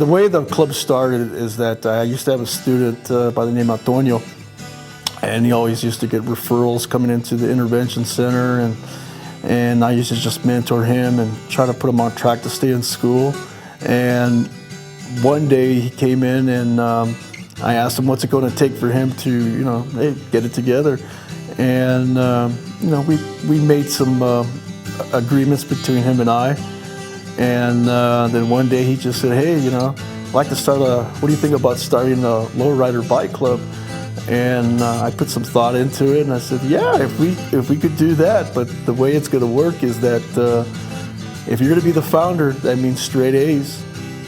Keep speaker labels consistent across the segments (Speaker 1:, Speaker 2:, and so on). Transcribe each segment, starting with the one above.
Speaker 1: The way the club started is that I used to have a student by the name of Antonio, and he always used to get referrals coming into the intervention center, and I used to just mentor him and try to put him on track to stay in school. And one day he came in and I asked him what's it going to take for him to, hey, get it together. And, we made some agreements between him and I. And then one day he just said, hey, I'd like to start what do you think about starting a lowrider bike club? And I put some thought into it, and I said, yeah, if we could do that, but the way it's going to work is that if you're going to be the founder, that means straight A's,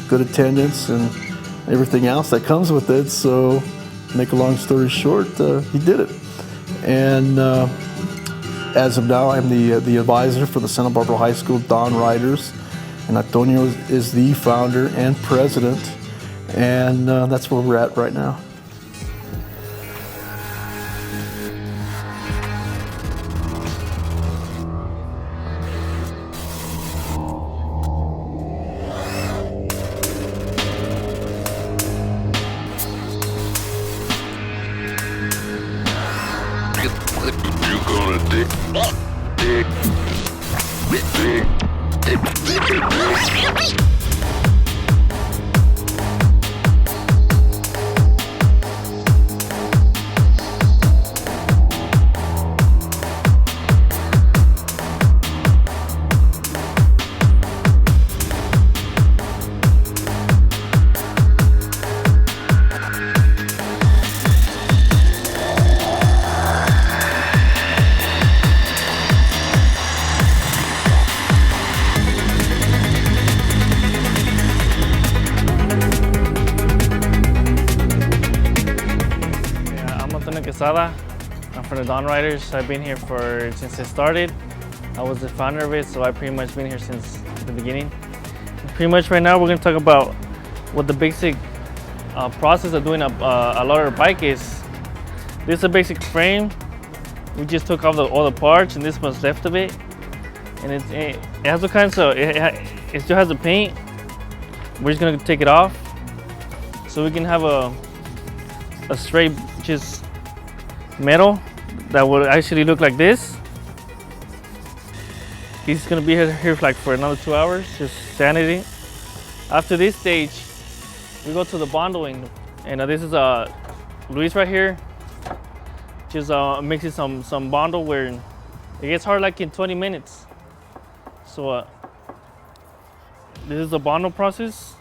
Speaker 1: good attendance, and everything else that comes with it. So, make a long story short, he did it. And as of now, I'm the advisor for the Santa Barbara High School Dawn Riders, and Antonio is the founder and president, and that's where we're at right now.
Speaker 2: Antonio Quezada. I'm from the Dawn Riders. I've been here since it started. I was the founder of it, so I've pretty much been here since the beginning. Pretty much right now we're going to talk about what the basic process of doing a lowrider bike is. This is a basic frame. We just took off all the parts, and this was left of it. And it has all kinds of, it still has the paint. We're just going to take it off so we can have a straight just metal that will actually look like this. He's gonna be here like for another 2 hours, just sanding it. After this stage, we go to the bonding, and this is Luis right here. Just mixing some bondle where it gets hard like in 20 minutes. So this is the bondle process.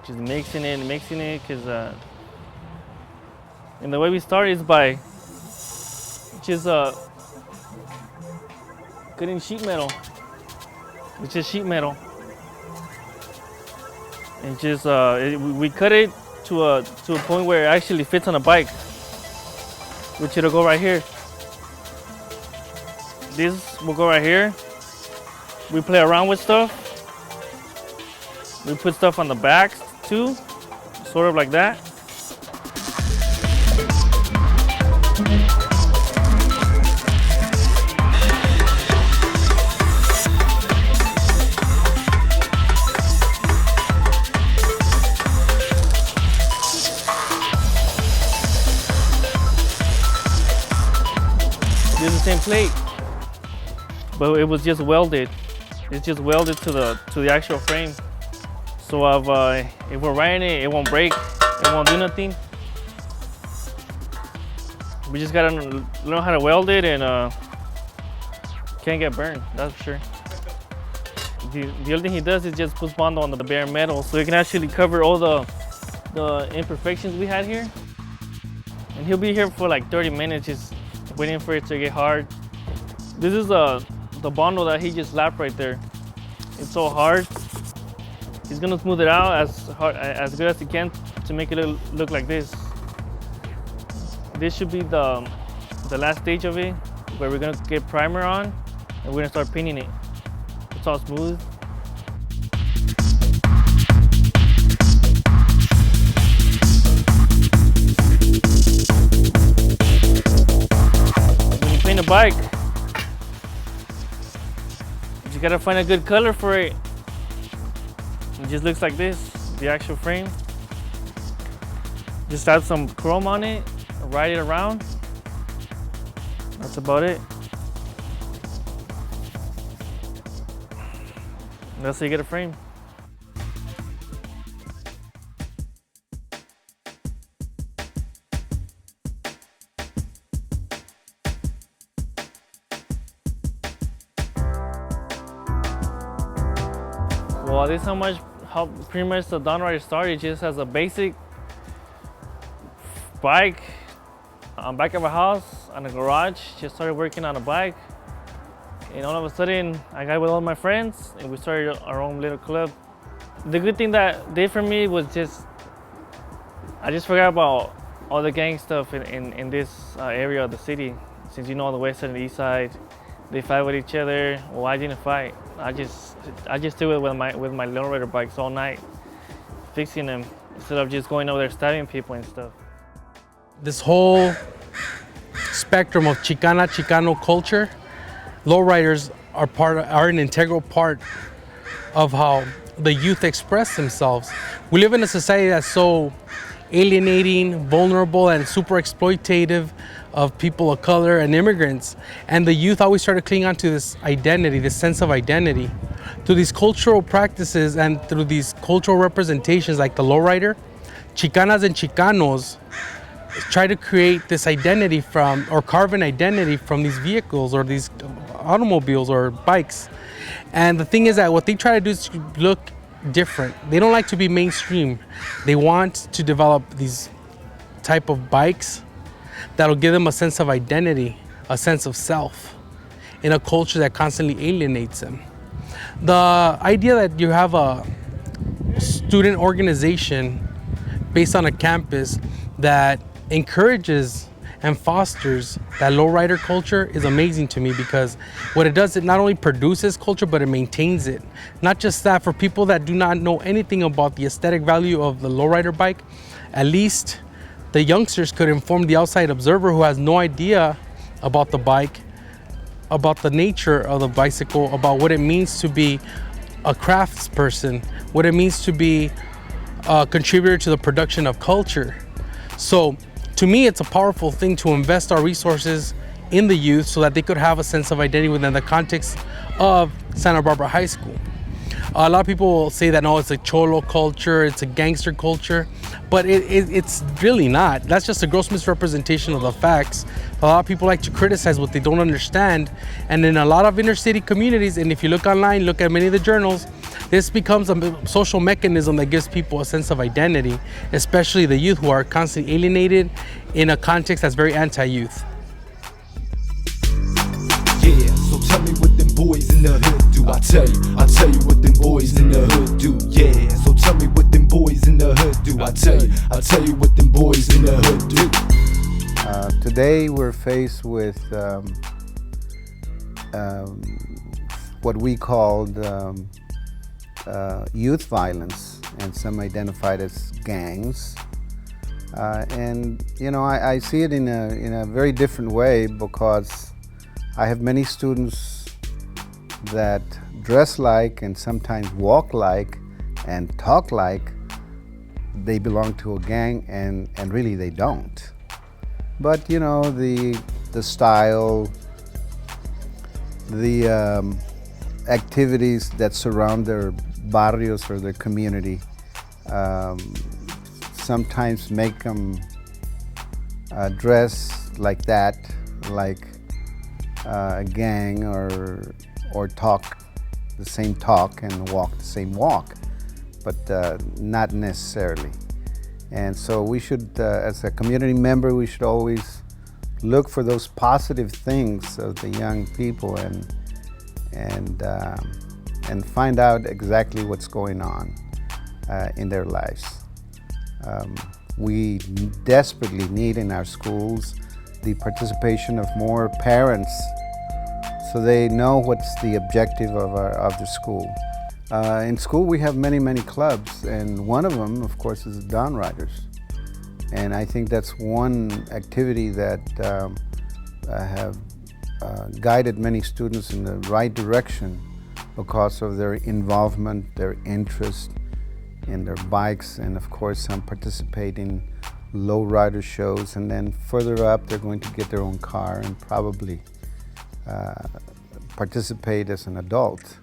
Speaker 2: Just mixing it, because and the way we start is by just cutting sheet metal. It's just sheet metal, and just we cut it to a point where it actually fits on a bike, which it'll go right here. This will go right here. We play around with stuff. We put stuff on the back too, sort of like that. This is the same plate, but it was just welded. It's just welded to the actual frame. So if we're riding it, it won't break, it won't do nothing. We just gotta learn how to weld it, and can't get burned, that's for sure. The only thing he does is just puts Bondo on the bare metal, so he can actually cover all the imperfections we had here. And he'll be here for like 30 minutes, just waiting for it to get hard. This is the Bondo that he just lapped right there. It's so hard. He's gonna smooth it out as good as he can to make it look like this. This should be the last stage of it, where we're gonna get primer on and we're gonna start painting it. It's all smooth. When you paint a bike, you gotta find a good color for it. It just looks like this, the actual frame. Just add some chrome on it, ride it around. That's about it. That's how you get a frame. Well, this is how pretty much the Dawn Rider started, just as a basic bike on back of a house, on a garage. Just started working on a bike. And all of a sudden, I got with all my friends and we started our own little club. The good thing that did for me was I just forgot about all the gang stuff in this area of the city. Since you know the west side and the east side, they fight with each other. Well, I didn't fight. I just do it with my low rider bikes all night, fixing them instead of just going over there stabbing people and stuff.
Speaker 3: This whole spectrum of Chicano culture, lowriders are an integral part of how the youth express themselves. We live in a society that's so alienating, vulnerable, and super exploitative of people of color and immigrants. And the youth always try to cling on to this identity, this sense of identity. Through these cultural practices and through these cultural representations like the lowrider, Chicanas and Chicanos try to create this identity from, or carve an identity from these vehicles or these automobiles or bikes. And the thing is that what they try to do is look different. They don't like to be mainstream. They want to develop these type of bikes that'll give them a sense of identity, a sense of self in a culture that constantly alienates them. The idea that you have a student organization based on a campus that encourages and fosters that lowrider culture is amazing to me, because what it does, it not only produces culture, but it maintains it. Not just that, for people that do not know anything about the aesthetic value of the lowrider bike, at least the youngsters could inform the outside observer who has no idea about the bike, about the nature of the bicycle, about what it means to be a craftsperson, what it means to be a contributor to the production of culture. So to me, it's a powerful thing to invest our resources in the youth so that they could have a sense of identity within the context of Santa Barbara High School. A lot of people will say that, no, it's a cholo culture, it's a gangster culture, but it's really not. That's just a gross misrepresentation of the facts. A lot of people like to criticize what they don't understand. And in a lot of inner city communities, and if you look online, look at many of the journals, this becomes a social mechanism that gives people a sense of identity, especially the youth who are constantly alienated in a context that's very anti-youth.
Speaker 4: Yeah, so tell me what them boys in the hood do. I'll tell you what them boys in the hood do. Yeah, so tell me what them boys in the hood do. I'll tell you what them boys in the hood do.
Speaker 5: Today we're faced with what we called youth violence, and some identified as gangs. And you know, I see it in a very different way, because I have many students that dress like and sometimes walk like and talk like they belong to a gang, and really they don't. But you know, the style, the activities that surround their barrios or their community sometimes make them dress like that, like a gang, or talk the same talk and walk the same walk, but not necessarily. And so we should, as a community member, we should always look for those positive things of the young people and find out exactly what's going on in their lives. We desperately need in our schools the participation of more parents, so they know what's the objective of the school. In school we have many clubs, and one of them, of course, is the Dawn Riders. And I think that's one activity that have guided many students in the right direction because of their involvement, their interest, in their bikes, and of course some participate in lowrider shows, and then further up they're going to get their own car and probably participate as an adult.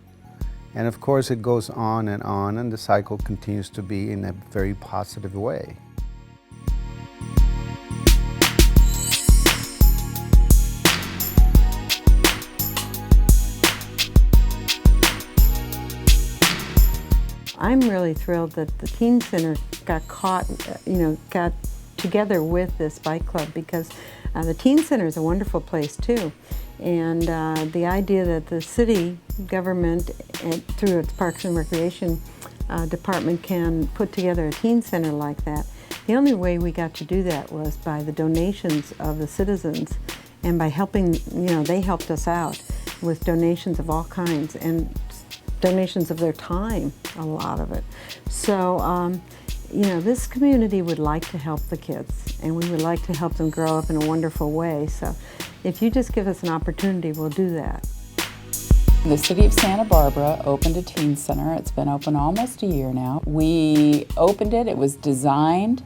Speaker 5: And of course it goes on, and the cycle continues to be in a very positive way.
Speaker 6: I'm really thrilled that the Teen Center got got together with this bike club, because the Teen Center is a wonderful place too. And the idea that the city government, through its Parks and Recreation department, can put together a teen center like that, the only way we got to do that was by the donations of the citizens, and by helping, they helped us out with donations of all kinds, and donations of their time, a lot of it. So, this community would like to help the kids, and we would like to help them grow up in a wonderful way. So if you just give us an opportunity, we'll do that.
Speaker 7: The City of Santa Barbara opened a teen center. It's been open almost a year now. We opened it. It was designed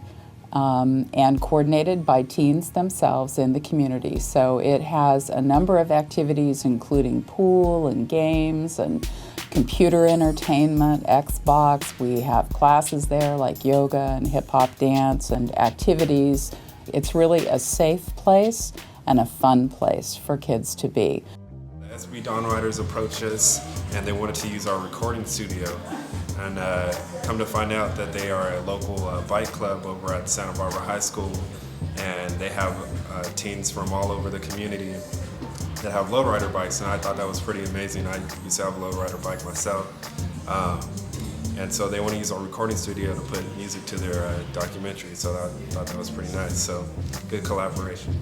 Speaker 7: and coordinated by teens themselves in the community. So it has a number of activities, including pool and games and computer entertainment, Xbox. We have classes there like yoga and hip-hop dance and activities. It's really a safe place and a fun place for kids to be.
Speaker 8: SB Dawn Riders approached us and they wanted to use our recording studio, and come to find out that they are a local bike club over at Santa Barbara High School, and they have teens from all over the community that have lowrider bikes, and I thought that was pretty amazing. I used to have a lowrider bike myself, and so they want to use our recording studio to put music to their documentary, so I thought that was pretty nice. So good collaboration.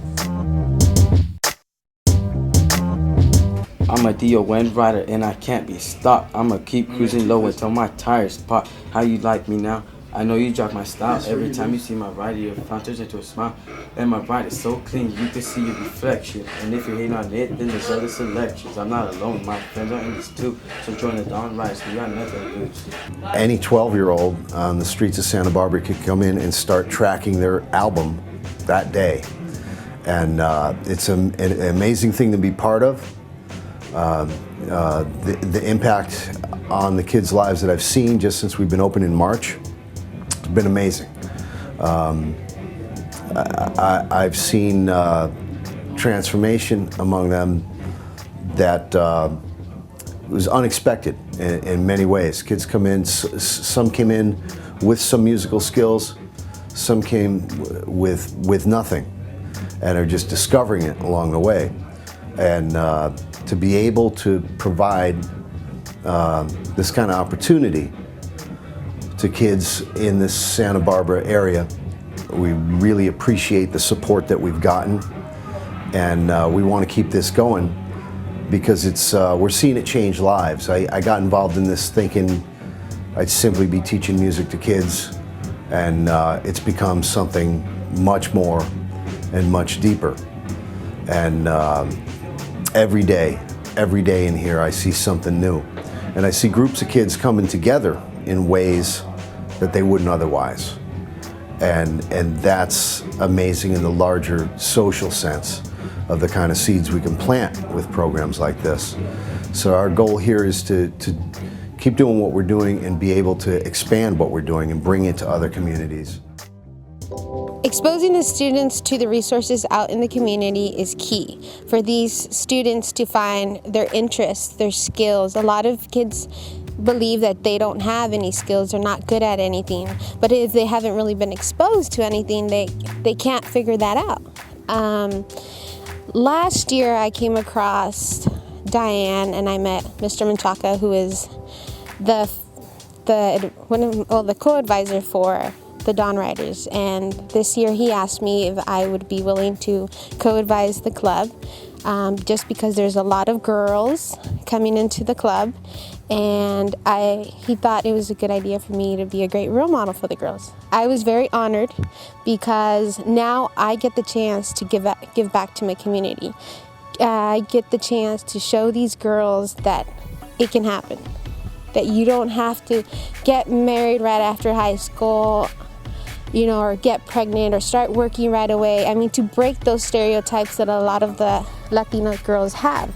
Speaker 9: I'm a DON rider and I can't be stopped. I'ma keep cruising low until my tires pop. How you like me now? I know you drop my style. Every time you see my rider, your frown turns into a smile. And my ride is so clean, you can see your reflection. And if you're hating on it, then there's other selections. I'm not alone, my friends are in this too. So join the Dawn Riders, we got nothing to lose.
Speaker 10: Any 12-year-old on the streets of Santa Barbara could come in and start tracking their album that day. And it's an amazing thing to be part of. The impact on the kids' lives that I've seen just since we've been open in March, it's been amazing. I've seen transformation among them that was unexpected in many ways. Kids come in, some came in with some musical skills, some came with nothing and are just discovering it along the way. And to be able to provide this kind of opportunity to kids in this Santa Barbara area, we really appreciate the support that we've gotten, and we want to keep this going because it's we're seeing it change lives. I got involved in this thinking I'd simply be teaching music to kids, and it's become something much more and much deeper. And every day in here I see something new, and I see groups of kids coming together in ways that they wouldn't otherwise, and that's amazing in the larger social sense of the kind of seeds we can plant with programs like this. So our goal here is to keep doing what we're doing and be able to expand what we're doing and bring it to other communities.
Speaker 11: Exposing the students to the resources out in the community is key for these students to find their interests, their skills. A lot of kids believe that they don't have any skills, they're not good at anything, but if they haven't really been exposed to anything, they can't figure that out. Last year I came across Diane and I met Mr. Menchaca, who is the co-advisor for the Dawn Riders, and this year he asked me if I would be willing to co-advise the club, just because there's a lot of girls coming into the club, and he thought it was a good idea for me to be a great role model for the girls. I was very honored because now I get the chance to give back to my community. I get the chance to show these girls that it can happen. that you don't have to get married right after high school, you know, or get pregnant or start working right away. I mean, to break those stereotypes that a lot of the Latina girls have.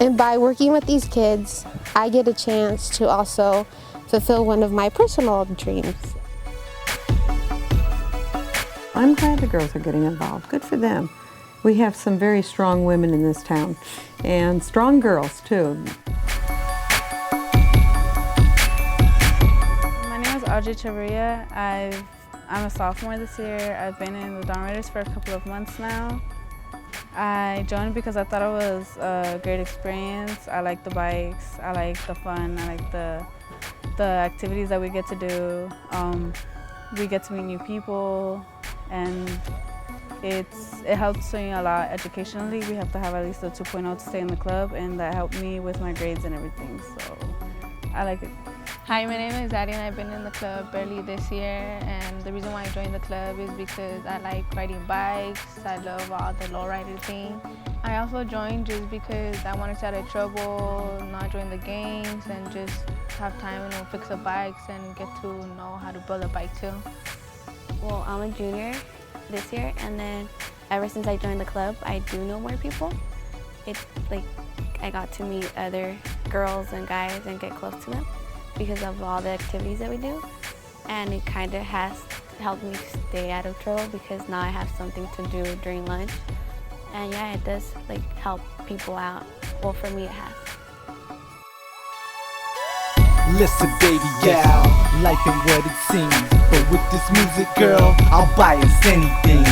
Speaker 11: And by working with these kids, I get a chance to also fulfill one of my personal dreams.
Speaker 6: I'm glad the girls are getting involved. Good for them. We have some very strong women in this town, and strong girls too.
Speaker 12: My name is Audrey Chavarria. I'm a sophomore this year. I've been in the Dawn Raiders for a couple of months now. I joined because I thought it was a great experience. I like the bikes, I like the fun, I like the activities that we get to do. We get to meet new people, and it helps me a lot educationally. We have to have at least a 2.0 to stay in the club, and that helped me with my grades and everything, so I like it.
Speaker 13: Hi, my name is Diane. I've been in the club barely this year, and the reason why I joined the club is because I like riding bikes. I love all the lowrider thing. I also joined just because I wanted to stay out of trouble, not join the games, and just have time to fix up bikes and get to know how to build a bike too.
Speaker 14: Well, I'm a junior this year, and then ever since I joined the club, I do know more people. It's like I got to meet other girls and guys and get close to them because of all the activities that we do, and it kind of has helped me stay out of trouble because now I have something to do during lunch, and yeah, it does like help people out. Well, for me it has.
Speaker 4: Listen, baby, yeah, life ain't what it seems, but with this music, girl, I'll buy us anything.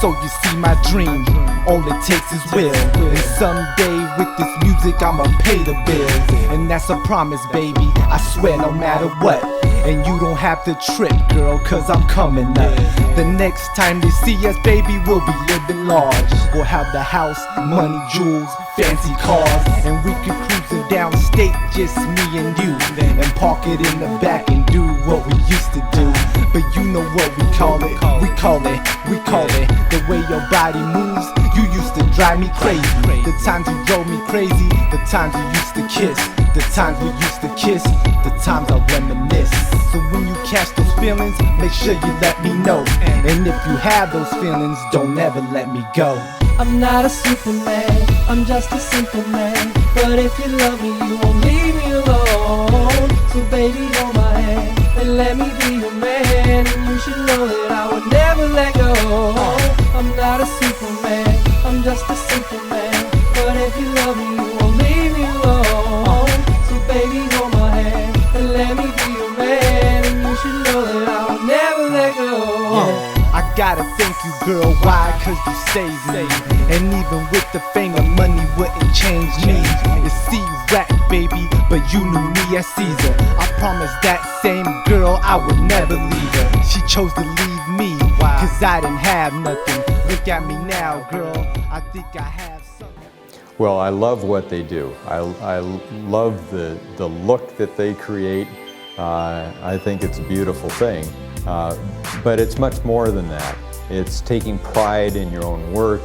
Speaker 4: So you see my dream, all it takes is will, and someday with this music I'ma pay the bills, and that's a promise, baby, I swear no matter what. And you don't have to trip, girl, cause I'm coming up. The next time they see us, baby, we'll be living large. We'll have the house, money, jewels, fancy cars, and we can cruise it downstate, just me and you, and park it in the back and do what we used to do. But you know what we call it, we call it the way your body moves. You used to drive me crazy, the times you drove me crazy, the times you used to kiss, the times we used to kiss, the times I reminisce. So when you catch those feelings, make sure you let me know, and if you have those feelings, don't ever let me go.
Speaker 15: I'm not a superman, I'm just a simple man, but if you love me, you won't leave me alone. So baby, hold my hand and let me be your man, and you should know that I would never let go. I'm not a superman, I'm just a simple man, but if you love me, you won't leave me alone. So baby, hold my hand and let me be your man, and you should know that I would never let go.
Speaker 4: I gotta thank you, girl, why? Cause you saved me, and even with the fame of money wouldn't change me. It's C-Rap, baby, but you knew me as Caesar. I promised that same girl I would never leave her. She chose to leave me, cause I didn't have nothing. Look at me now, girl, I think I have something.
Speaker 16: Well, I love what they do. I love the look that they create. I think it's a beautiful thing. But it's much more than that. It's taking pride in your own work,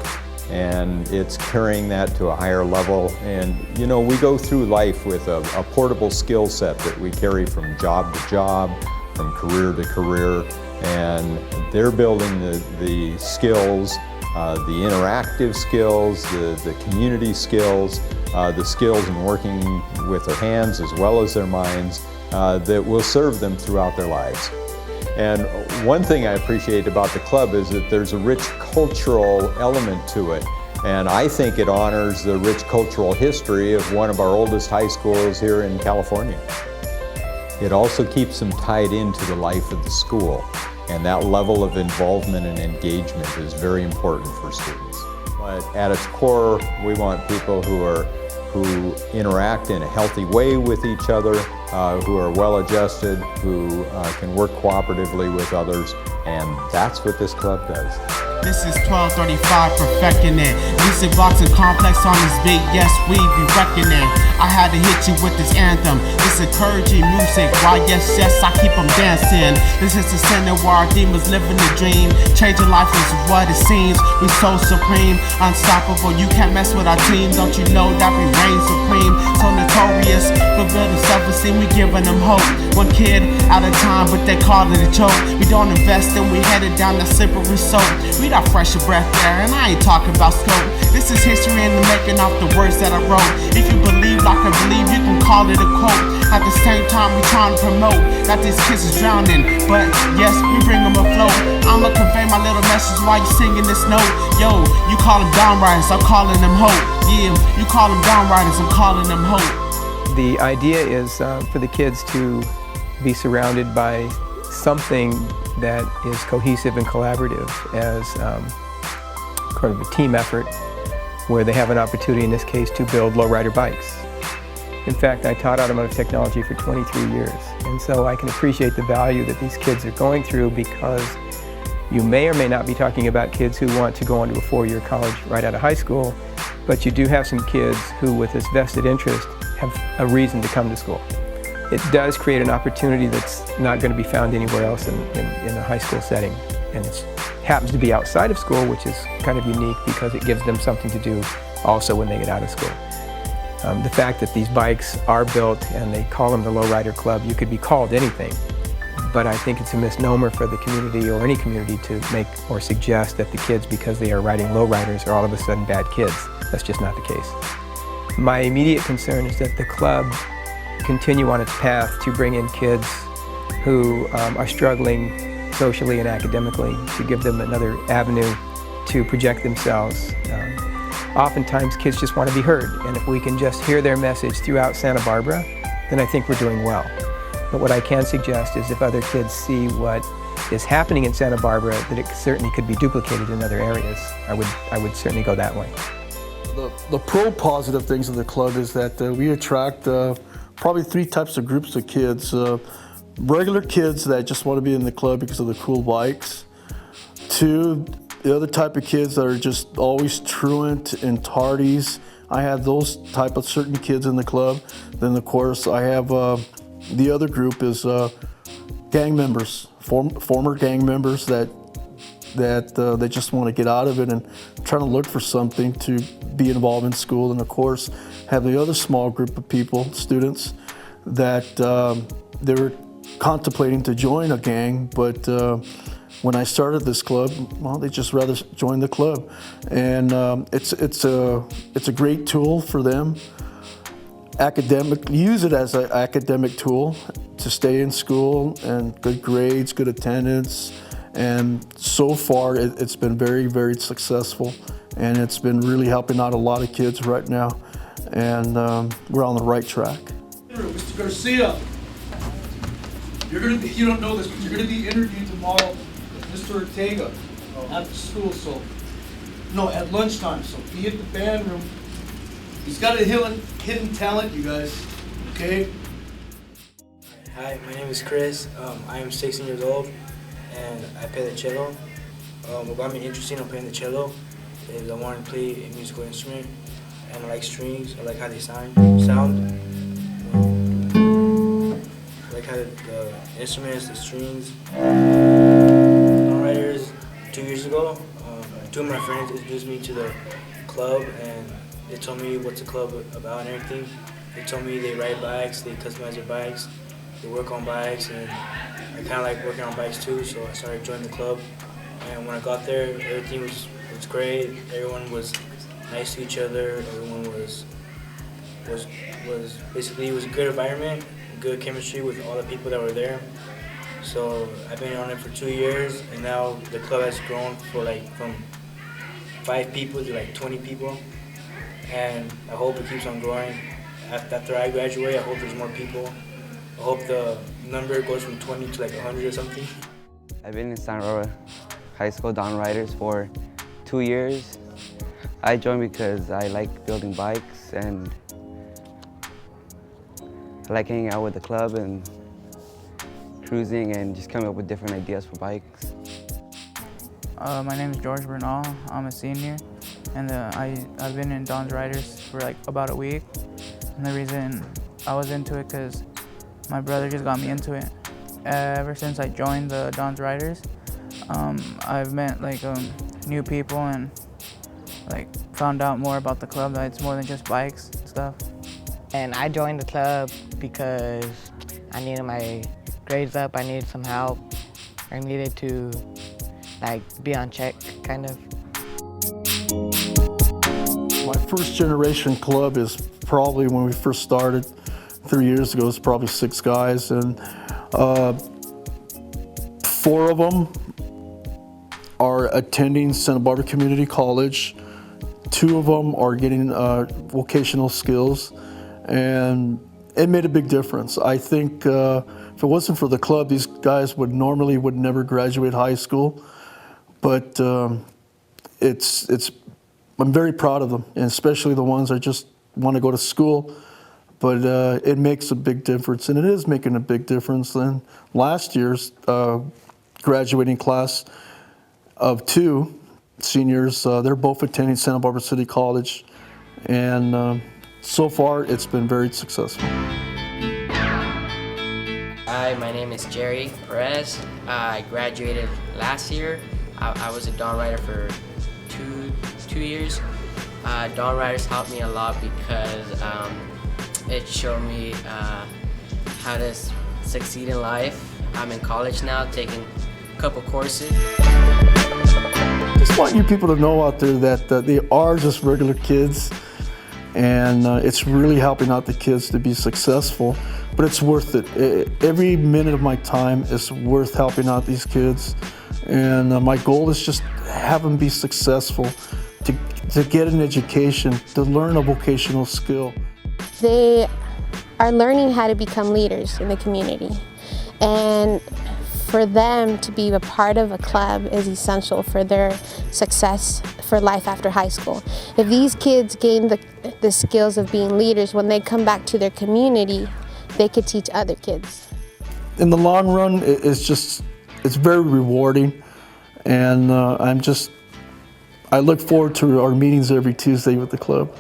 Speaker 16: and it's carrying that to a higher level. And you know, we go through life with a portable skill set that we carry from job to job, from career to career, and they're building the skills, the interactive skills, the community skills, the skills in working with their hands as well as their minds that will serve them throughout their lives. And one thing I appreciate about the club is that there's a rich cultural element to it. And I think it honors the rich cultural history of one of our oldest high schools here in California. It also keeps them tied into the life of the school. And that level of involvement and engagement is very important for students. But at its core, we want people who interact in a healthy way with each other, who are well-adjusted, who can work cooperatively with others, and that's what this club does.
Speaker 17: This is 1235 perfecting it. Music blocks and complex on this beat, yes, we be wrecking it. I had to hit you with this anthem. This encouraging music, why yes, I keep them dancing. This is the center where our demons living the dream. Changing life is what it seems. We so supreme, unstoppable. You can't mess with our team, don't you know that we reign supreme? So notorious, for building self-esteem, we giving them hope. One kid at a time, but they call it a joke. We don't invest and we headed down the slippery slope. We got fresher breath there, and I ain't talking about scope. This is history in the making off the words that I wrote. If you believe like I believe, you can call it a quote. At the same time, we trying to promote that these kids is drowning, but yes, we bring them afloat. I'ma convey my little message while you singing this note. Yo, you call them downriders, I'm calling them hope. Yeah, you call them downriders, I'm calling them hope.
Speaker 18: The idea is for the kids to be surrounded by something that is cohesive and collaborative as kind of a team effort where they have an opportunity, in this case, to build lowrider bikes. In fact, I taught automotive technology for 23 years, and so I can appreciate the value that these kids are going through, because you may or may not be talking about kids who want to go on to a four-year college right out of high school, but you do have some kids who, with this vested interest, have a reason to come to school. It does create an opportunity that's not going to be found anywhere else in a high school setting, and it happens to be outside of school, which is kind of unique because it gives them something to do also when they get out of school. The fact that these bikes are built and they call them the Lowrider Club, you could be called anything, but I think it's a misnomer for the community or any community to make or suggest that the kids, because they are riding lowriders, are all of a sudden bad kids. That's just not the case. My immediate concern is that the club continue on its path to bring in kids who are struggling socially and academically, to give them another avenue to project themselves. Oftentimes kids just want to be heard, and if we can just hear their message throughout Santa Barbara, then I think we're doing well. But what I can suggest is if other kids see what is happening in Santa Barbara, that it certainly could be duplicated in other areas. I would certainly go that way.
Speaker 1: The pro-positive things of the club is that we attract probably three types of groups of kids. Regular kids that just want to be in the club because of the cool bikes. Two, the other type of kids that are just always truant and tardies. I have those type of certain kids in the club. Then of course I have the other group is gang members, former gang members that they just want to get out of it and trying to look for something to be involved in school. And of course have the other small group of people, students, that they were contemplating to join a gang, but when I started this club, well, they just rather join the club. And it's a great tool for them. Use it as an academic tool to stay in school, and good grades, good attendance. And so far, it's been very, very successful. And it's been really helping out a lot of kids right now. And we're on the right track.
Speaker 19: Mr. Garcia, you don't know this, but you're going to be interviewed tomorrow with Mr. Ortega after school, at lunchtime, so be at the band room. He's got a hidden talent, you guys, okay?
Speaker 20: Hi, my name is Chris. I am 16 years old, and I play the cello. What got me interested in playing the cello is I want to play a musical instrument, and I like strings. I like how they sound. I like how the instruments, the strings. Songwriters, 2 years ago, two of my friends introduced me to the club, and they told me what's the club about and everything. They told me they ride bikes, they customize their bikes, they work on bikes, and I kind of like working on bikes too, so I started joining the club. And when I got there, everything was great. Everyone was nice to each other. Everyone was basically, it was a good environment, good chemistry with all the people that were there. So I've been on it for 2 years, and now the club has grown from 5 people to 20 people. And I hope it keeps on growing. After I graduate, I hope there's more people. I hope the number goes from 20 to 100 or something.
Speaker 21: I've been in Santa Barbara High School Down Riders for 2 years. I joined because I like building bikes, and I like hanging out with the club and cruising and just coming up with different ideas for bikes.
Speaker 2: My name is George Bernal. I'm a senior, and I've been in Don's Riders for like about a week. And the reason I was into it because my brother just got me into it. Ever since I joined the Don's Riders, I've met like new people and like found out more about the club, that it's more than just bikes and stuff.
Speaker 22: And I joined the club because I needed my grades up, I needed some help, I needed to like be on check, kind of.
Speaker 1: My first generation club is probably when we first started 3 years ago. It's probably 6 guys, and 4 of them are attending Santa Barbara Community College. 2 of them are getting vocational skills, and it made a big difference. I think if it wasn't for the club, these guys would never graduate high school. But I'm very proud of them, and especially the ones that just want to go to school. But it makes a big difference, and it is making a big difference. And last year's graduating class of 2 seniors, they're both attending Santa Barbara City College, and so far it's been very successful.
Speaker 23: Hi, my name is Jerry Perez. I graduated last year. I was a Dawn Rider for two years. Dawn Riders helped me a lot because it showed me how to succeed in life. I'm in college now, taking a couple courses.
Speaker 1: Just want you people to know out there that they are just regular kids, and it's really helping out the kids to be successful, but it's worth it. Every minute of my time is worth helping out these kids, and my goal is just have them be successful, to get an education, to learn a vocational skill.
Speaker 11: They are learning how to become leaders in the community, and for them to be a part of a club is essential for their success for life after high school. If these kids gain the skills of being leaders, when they come back to their community, they could teach other kids.
Speaker 1: In the long run, it's very rewarding, and I look forward to our meetings every Tuesday with the club.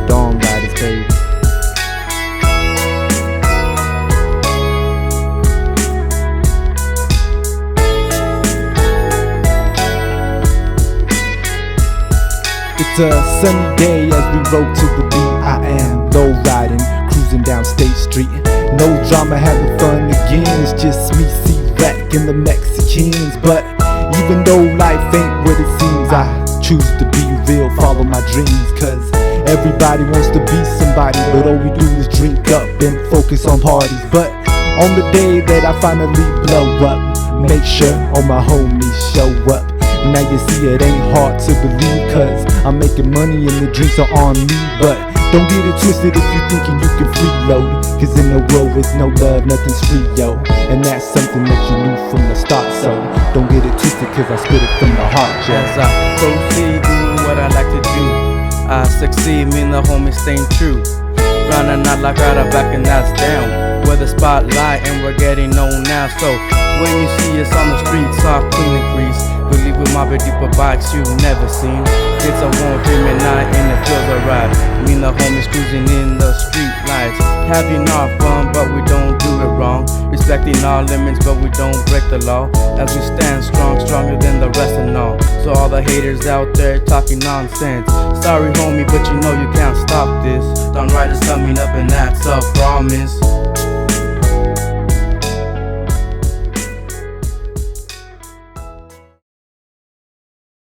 Speaker 4: Dawn Riders, baby. It's a sunny day as we rode to the beat. I am low riding, cruising down State Street. No drama, having fun again. It's just me, C-Rack, and the Mexicans. But even though life ain't what it seems, I choose to be real, follow my dreams. Cause everybody wants to be somebody, but all we do is drink up and focus on parties. But on the day that I finally blow up, make sure all my homies show up. Now you see it ain't hard to believe, cause I'm making money and the drinks are on me. But don't get it twisted if you thinking you can freeload, cause in the world with no love, nothing's free, yo. And that's something that you knew from the start, so don't get it twisted, cause I spit it from the heart, yo.
Speaker 24: As I proceed doing what I like to do, I succeed, me and the homies staying true. Grinding out like right up back and that's down, where the spotlight and we're getting known now. So when you see us on the streets, soft, clean and grease, believe with my big deeper bikes you've never seen. It's a warm free midnight and it feels alright. Me and the homies cruising in the street lights, having our fun but we don't do it wrong. Respecting our limits but we don't break the law, as we stand strong, stronger than the rest and all. So all the haters out there talking nonsense, sorry homie but you know you can't stop this. Dawn Riders coming up and that's a promise.